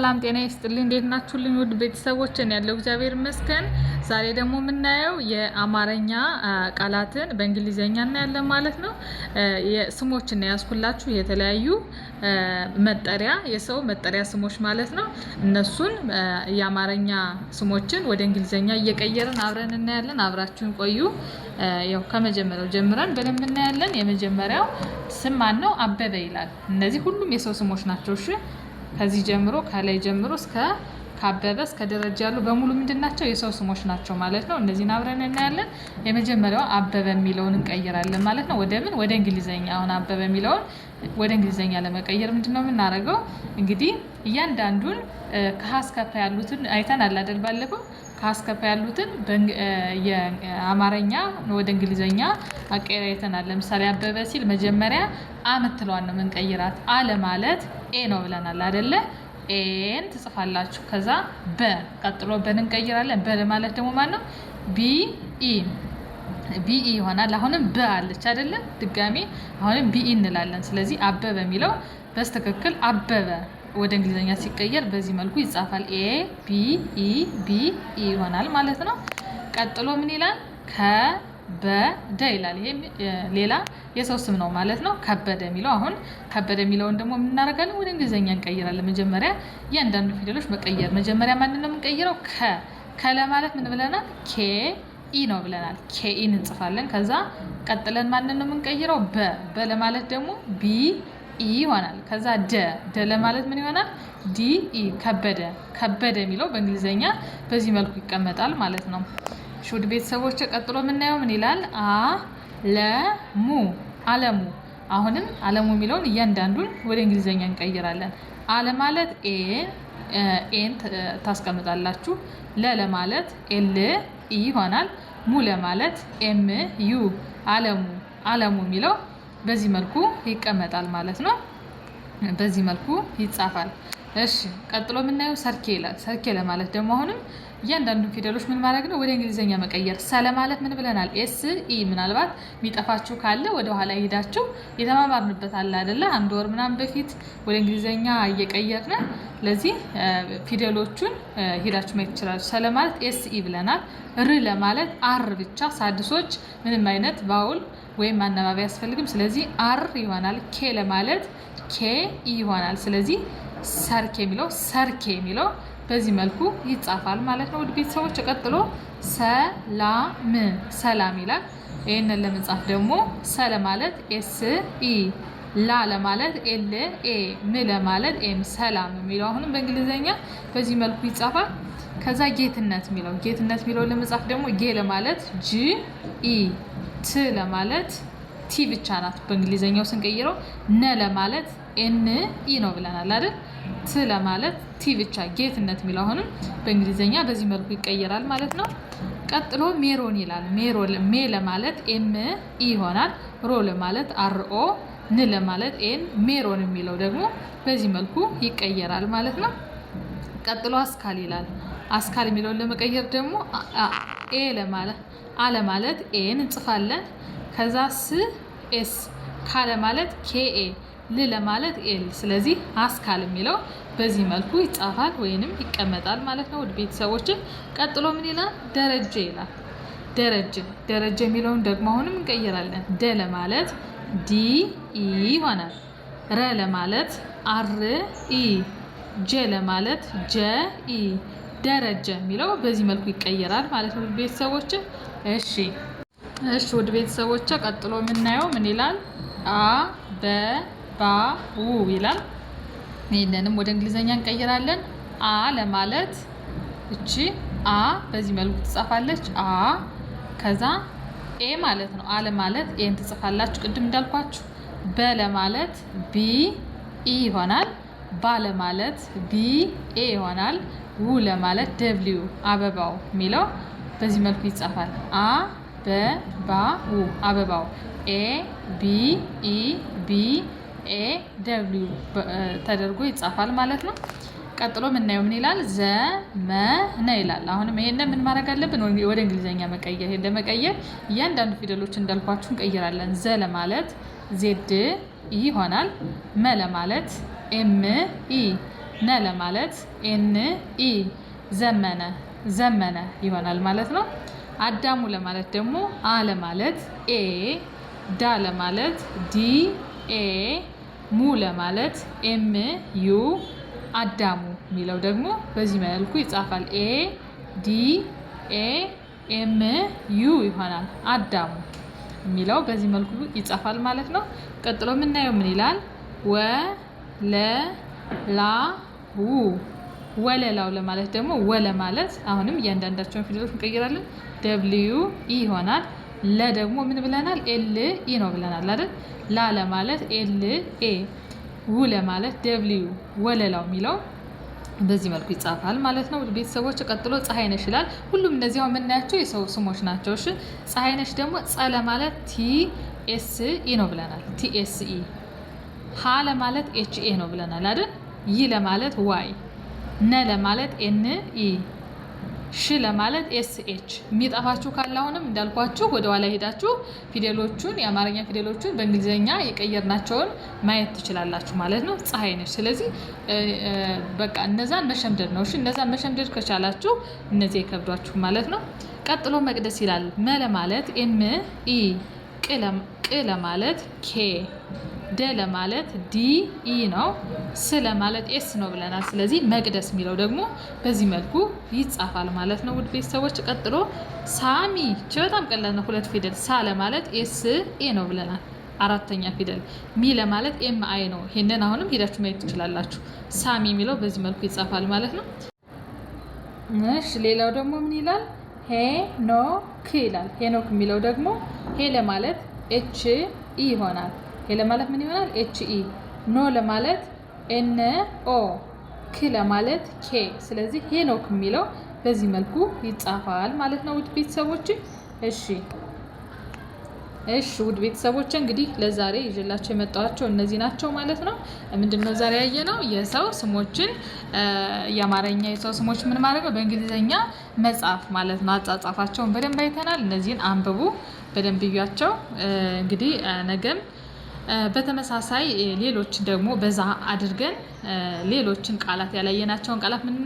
ሰላም ጤና ይስጥልኝ እንዴት ናችሁልኝ ውድ ቤተሰቦች እኔ ያለው እግዚአብሔር ይመስገን ዛሬ ደግሞ የምናየው የአማርኛ ቃላትን በእንግሊዘኛ እናያለን ማለት ነው የስሞችን ያስኩላችሁ የተለያዩ መጠሪያ የሰው መጠሪያ ስሞች ማለት ነው እነሱን የአማርኛ ስሞችን ወደ እንግሊዘኛ እየቀየርን አብረን እናያለን አብራችሁን ቆዩ ያው ከመጀመሪያው ጀምረን በደንብ እናያለን የመጀመሪያው ስም ማን ነው አበበ ይላል እነዚህ ሁሉም የሰው ስሞች ናቸው እሺ ከዚህ ጀምሮ ከላይ ጀምሮ እስከ ካበበ እስከ ደረጃ ያሉ በሙሉ ምንድናቸው የሰው ስሞች ናቸው ማለት ነው እነዚህን አብረን እናያለን የመጀመሪያው አበበ የሚለውን እንቀይራለን ማለት ነው ወደ እንግሊዘኛ አሁን አበበ የሚለውን ወደ እንግሊዘኛ ለመቀየር ምንድነው የምናደርገው እንግዲህ እያንዳንዱን ከሐስከፈ ያሉትን አይተናል አይደል ባለፈው ከሐስከፈ ያሉትን የአማርኛ ወደ እንግሊዘኛ አቀያይተናል ለምሳሌ አበበ ሲል መጀመሪያ አምትሏን ነው መንቀይራት አለ ማለት ኤ ነው ብለናል አይደለ ኤን ትጽፋላችሁ ከዛ በ ቀጥሎ በን እንቀይራለን በ ማለት ደግሞ ማን ነው ቢ ኢ ይሆናል አሁንም በ አለች አይደለ ድጋሚ አሁንም ቢ እንላለን ስለዚህ አበበ የሚለው በስተክክል አበበ ወደ እንግሊዘኛ ሲቀየር በዚህ መልኩ ይጻፋል ኤ ቢ ኢ ቢ ኢ ይሆናል ማለት ነው ቀጥሎ ምን ይላል ከበደ ይላል ይሄ ሌላ የሰው ስም ነው ማለት ነው ከበደ የሚለው አሁን ከበደ የሚለውን ደግሞ ምን እናደርጋለን ወደ እንግሊዘኛ እንቀይራለን መጀመሪያ እያንዳንዱ ፊደሎች መቀየር መጀመሪያ ማንን ነው የምንቀይረው ከለ ማለት ምን ብለናል ኬ ኢ ነው ብለናል ኬ ኢ እንጽፋለን ከዛ ቀጥለን ማንን ነው የምንቀይረው በ ለማለት ደግሞ ቢ ኢ ይሆናል ከዛ ደ ለማለት ምን ይሆናል ዲ ኢ ከበደ የሚለው በእንግሊዘኛ በዚህ መልኩ ይቀመጣል ማለት ነው ሹድ ቤተሰቦች ቀጥሎ የምናየው ምን ይላል አለሙ አሁንም አለሙ የሚለውን እያንዳንዱን ወደ እንግሊዘኛ እንቀይራለን አለ ማለት ኤን ታስቀምጣላችሁ ለማለት ኤል ኢ ይሆናል ሙ ለማለት ኤም ዩ አለሙ የሚለው በዚህ መልኩ ይቀመጣል ማለት ነው በዚህ መልኩ ይጻፋል እሺ ቀጥሎ የምናየው ሰርኬ ይላል ሰርኬ ለማለት ደግሞ አሁንም እያንዳንዱ ፊደሎች ምን ማድረግ ነው ወደ እንግሊዘኛ መቀየር ሰለ ማለት ምን ብለናል ኤስ ኢ ምናልባት የሚጠፋችሁ ካለ ወደ ኋላ ሄዳችሁ የተማማርንበት አለ አይደለ አንድ ወር ምናምን በፊት ወደ እንግሊዘኛ እየቀየርን ለዚህ ፊደሎቹን ሄዳችሁ ማየት ትችላላችሁ ሰለ ማለት ኤስ ኢ ብለናል ር ለማለት አር ብቻ ሳድሶች ምንም አይነት ባውል ወይም አናባቢ ያስፈልግም ስለዚህ አር ይሆናል ኬ ለማለት ኬ ኢ ይሆናል ስለዚህ ሰርኬ የሚለው በዚህ መልኩ ይጻፋል ማለት ነው ውድ ቤተሰቦች ቀጥሎ ሰላም ይላል ይሄንን ለመጻፍ ደግሞ ሰለ ማለት ኤስ ኢ ላ ለማለት ኤል ኤ ም ለማለት ኤም ሰላም የሚለው አሁንም በእንግሊዘኛ በዚህ መልኩ ይጻፋል ከዛ ጌትነት የሚለው ለመጻፍ ደግሞ ጌ ለማለት ጂ ኢ ት ለማለት ቲ ብቻ ናት በእንግሊዘኛው ስንቀይረው ነ ለማለት ኤን ኢ ነው ብለናል አይደል ት ለማለት ቲ ብቻ ጌትነት የሚለው አሁንም በእንግሊዘኛ በዚህ መልኩ ይቀየራል ማለት ነው ቀጥሎ ሜሮን ይላል ሜ ለማለት ኤም ኢ ይሆናል ሮ ለማለት አር ኦ ን ለማለት ኤን ሜሮን የሚለው ደግሞ በዚህ መልኩ ይቀየራል ማለት ነው ቀጥሎ አስካል ይላል አስካል የሚለውን ለመቀየር ደግሞ አለ ማለት ኤን እንጽፋለን ከዛ ኤስ ካለ ማለት ኬኤ ል ለማለት ኤል ስለዚህ አስካል የሚለው በዚህ መልኩ ይጻፋል ወይንም ይቀመጣል ማለት ነው ውድ ቤተሰቦች ቀጥሎ ምን ይላል ደረጀ ይላል ደረጀ የሚለውን ደግሞ አሁንም እንቀይራለን ደ ለማለት ዲ ኢ ይሆናል ረ ለማለት አር ኢ ጀ ለማለት ጀ ኢ ደረጀ የሚለው በዚህ መልኩ ይቀየራል ማለት ነው ውድ ቤተሰቦች እሺ ውድ ቤተሰቦች ቀጥሎ የምናየው ምን ይላል አበባው ይላል ይሄንንም ወደ እንግሊዘኛ እንቀይራለን ለማለት እቺ በዚህ መልኩ ትጻፋለች ከዛ ኤ ማለት ነው ለማለት ኤን ትጽፋላችሁ ቅድም እንዳልኳችሁ ለማለት ቢ ኢ ይሆናል ለማለት ቢ ኤ ይሆናል ለማለት ደብሊው አበባው የሚለው በዚህ መልኩ ይጻፋል አበባው ኤ ቢ ኢ ቢ ኤ ደብሊው ተደርጎ ይጻፋል ማለት ነው ቀጥሎ የምናየው ምን ይላል ዘመነ ይላል አሁንም ይሄንን ምን ማድረግ አለብን ወደ እንግሊዘኛ መቀየር ለመቀየር እያንዳንዱ ፊደሎች እንዳልኳችሁ እንቀይራለን ዘ ለማለት ዜድ ኢ ይሆናል መ ለማለት ኤም ኢ ነ ለማለት ኤን ኢ ዘመነ ዘመነ ይሆናል ማለት ነው። አዳሙ ለማለት ደግሞ አ ለማለት ኤ ዳ ለማለት ዲ ኤ ሙ ለማለት ኤም ዩ አዳሙ የሚለው ደግሞ በዚህ መልኩ ይጻፋል። ኤ ዲ ኤ ኤም ዩ ይሆናል። አዳሙ የሚለው በዚህ መልኩ ይጻፋል ማለት ነው። ቀጥሎ የምናየው ምን ይላል? ወለላው ወለላው ለማለት ደግሞ ወለ ማለት አሁንም እያንዳንዳቸውን ፊደሎች እንቀይራለን። ደብልዩ ኢ ይሆናል። ለ ደግሞ ምን ብለናል? ኤል ኢ ነው ብለናል አይደል? ላ ለማለት ኤል ኤ ው ለማለት ደብልዩ ወለላው የሚለው በዚህ መልኩ ይጻፋል ማለት ነው። ቤተሰቦች ቀጥሎ ፀሐይነሽ ይላል። ሁሉም እነዚህ የምናያቸው የሰው ስሞች ናቸው። እሺ ፀሐይነሽ ደግሞ ፀ ለማለት ቲ ኤስ ኢ ነው ብለናል። ቲ ኤስ ኢ ሀ ለማለት ኤች ኤ ነው ብለናል አይደል? ይ ለማለት ዋይ ነ ለማለት ኤን ኢ ሽ ለማለት ኤስ ኤች። የሚጠፋችሁ ካለ አሁንም እንዳልኳችሁ ወደ ኋላ ሄዳችሁ ፊደሎቹን የአማርኛ ፊደሎቹን በእንግሊዝኛ የቀየርናቸውን ማየት ትችላላችሁ ማለት ነው። ፀሐይነሽ። ስለዚህ በቃ እነዛን መሸምደድ ነው። እሺ እነዛን መሸምደድ ከቻላችሁ እነዚህ የከብዷችሁ ማለት ነው። ቀጥሎ መቅደስ ይላል። መ ለማለት ኤም ኢ ቅ ለማለት ኬ ደ ለማለት ዲ ኢ ነው። ስ ለማለት ኤስ ነው ብለናል። ስለዚህ መቅደስ የሚለው ደግሞ በዚህ መልኩ ይጻፋል ማለት ነው። ውድ ቤተሰቦች ቀጥሎ ሳሚ በጣም ቀላል ነው። 2 ፊደል ሳ ለማለት ኤስ ኤ ነው ብለናል። 4ኛ ፊደል ሚ ለማለት ኤም አይ ነው። ይሄንን አሁንም ሄዳችሁ ማየት ትችላላችሁ። ሳሚ የሚለው በዚህ መልኩ ይጻፋል ማለት ነው። እሺ ሌላው ደግሞ ምን ይላል? ሄኖክ ይላል። ሄኖክ የሚለው ደግሞ ሄ ለማለት ኤች ኢ ይሆናል። ሄ ለማለት ምን ይሆናል? ኤች ኢ። ኖ ለማለት ኤን ኦ ክ ለማለት ኬ። ስለዚህ ሄኖክ የሚለው በዚህ መልኩ ይጻፋል ማለት ነው። ውድ ቤተሰቦች እሺ ውድ ቤተሰቦች እንግዲህ ለዛሬ ይዤላችሁ የመጣኋቸው እነዚህ ናቸው ማለት ነው። ምንድነው ዛሬ ያየነው? የሰው ስሞችን የአማርኛ የሰው ስሞች ምን ማለት ነው በእንግሊዘኛ መጻፍ ማለት ነው። አጻጻፋቸውን በደንብ አይተናል። እነዚህን አንብቡ፣ በደንብ እዩዋቸው። እንግዲህ ነገም በተመሳሳይ ሌሎች ደግሞ በዛ አድርገን ሌሎችን ቃላት ያላየናቸውን ቃላት ምን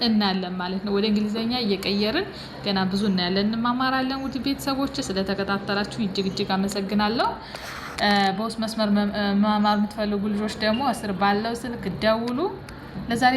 እናያለን ማለት ነው። ወደ እንግሊዘኛ እየቀየርን ገና ብዙ እናያለን፣ እንማማራለን። ውድ ቤተሰቦች ስለተከታተላችሁ እጅግ አመሰግናለሁ። በውስጥ መስመር መማር የምትፈልጉ ልጆች ደግሞ እስር ባለው ስልክ ደውሉ። ለዛሬ